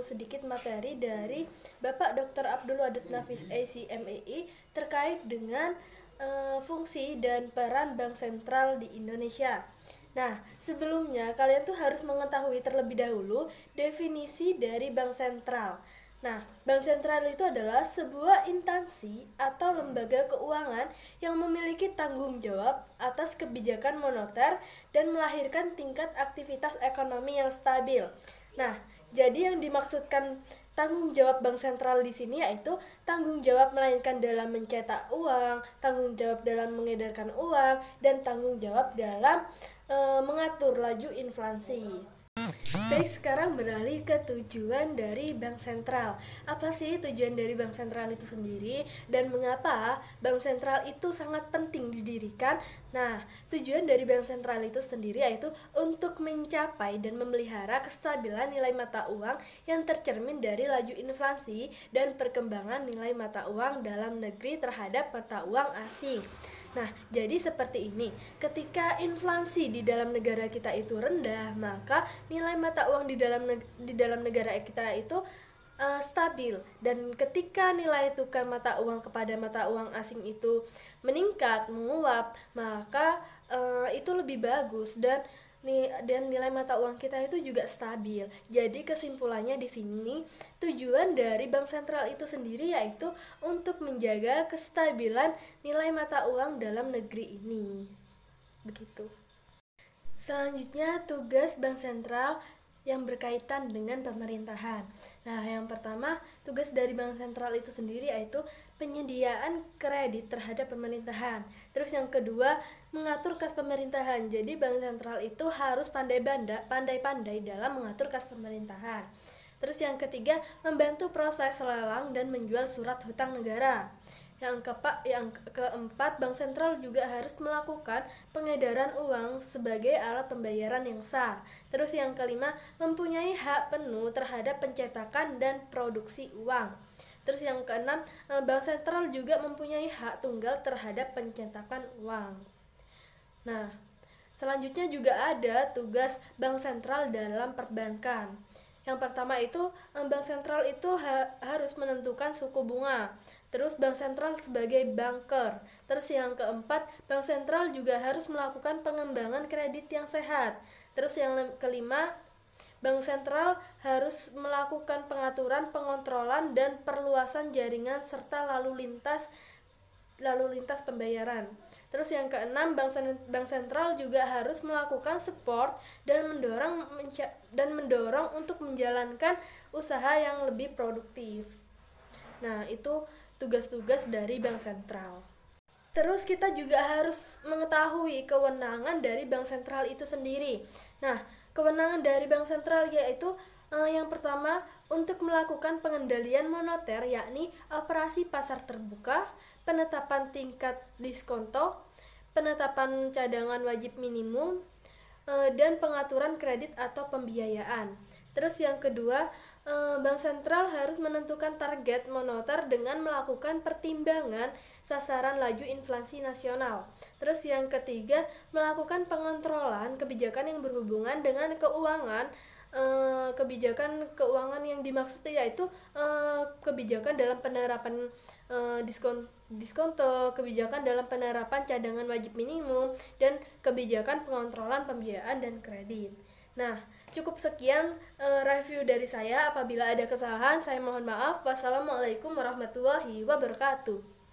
sedikit materi dari Bapak Dr. Abdul Wadud Nafis ACMEI terkait dengan fungsi dan peran Bank Sentral di Indonesia. Nah, sebelumnya kalian tuh harus mengetahui terlebih dahulu definisi dari Bank Sentral. Nah, Bank Sentral itu adalah sebuah instansi atau lembaga keuangan yang memiliki tanggung jawab atas kebijakan moneter dan melahirkan tingkat aktivitas ekonomi yang stabil. Nah, jadi yang dimaksudkan tanggung jawab Bank Sentral di sini yaitu tanggung jawab melainkan dalam mencetak uang, tanggung jawab dalam mengedarkan uang, dan tanggung jawab dalam mengatur laju inflasi. Baik, sekarang beralih ke tujuan dari Bank Sentral. Apa sih tujuan dari Bank Sentral itu sendiri dan mengapa Bank Sentral itu sangat penting didirikan? Nah, tujuan dari Bank Sentral itu sendiri yaitu untuk mencapai dan memelihara kestabilan nilai mata uang yang tercermin dari laju inflasi dan perkembangan nilai mata uang dalam negeri terhadap mata uang asing. Nah, jadi seperti ini. Ketika inflasi di dalam negara kita itu rendah, maka nilai mata uang di dalam negara kita itu stabil. Dan ketika nilai tukar mata uang kepada mata uang asing itu meningkat, menguap, maka itu lebih bagus dan nilai mata uang kita itu juga stabil. Jadi kesimpulannya di sini tujuan dari Bank Sentral itu sendiri yaitu untuk menjaga kestabilan nilai mata uang dalam negeri ini. Begitu. Selanjutnya tugas Bank Sentral yang berkaitan dengan pemerintahan. Nah, yang pertama, tugas dari Bank Sentral itu sendiri yaitu penyediaan kredit terhadap pemerintahan. Terus yang kedua, mengatur kas pemerintahan. Jadi Bank Sentral itu harus pandai-pandai dalam mengatur kas pemerintahan. Terus yang ketiga, membantu proses lelang dan menjual surat hutang negara. Yang keempat, Bank Sentral juga harus melakukan pengedaran uang sebagai alat pembayaran yang sah. Terus yang kelima, mempunyai hak penuh terhadap pencetakan dan produksi uang. Terus yang keenam, Bank Sentral juga mempunyai hak tunggal terhadap pencetakan uang. Nah, selanjutnya juga ada tugas Bank Sentral dalam perbankan. Yang pertama itu, Bank Sentral itu harus menentukan suku bunga. Terus Bank Sentral sebagai banker. Terus yang keempat, Bank Sentral juga harus melakukan pengembangan kredit yang sehat. Terus yang kelima, Bank Sentral harus melakukan pengaturan, pengontrolan, dan perluasan jaringan serta lalu lintas pembayaran. Terus yang keenam, Bank Sentral juga harus melakukan support dan mendorong untuk menjalankan usaha yang lebih produktif. Nah, itu tugas-tugas dari Bank Sentral. Terus kita juga harus mengetahui kewenangan dari Bank Sentral itu sendiri. Nah, kewenangan dari Bank Sentral yaitu yang pertama, untuk melakukan pengendalian moneter, yakni operasi pasar terbuka, penetapan tingkat diskonto, penetapan cadangan wajib minimum, dan pengaturan kredit atau pembiayaan. Terus yang kedua, Bank Sentral harus menentukan target moneter dengan melakukan pertimbangan sasaran laju inflasi nasional. Terus yang ketiga, melakukan pengontrolan kebijakan yang berhubungan dengan keuangan. Kebijakan keuangan yang dimaksud yaitu kebijakan dalam penerapan diskonto, kebijakan dalam penerapan cadangan wajib minimum, dan kebijakan pengontrolan pembiayaan dan kredit. Nah, cukup sekian review dari saya. Apabila ada kesalahan, saya mohon maaf. Wassalamualaikum warahmatullahi wabarakatuh.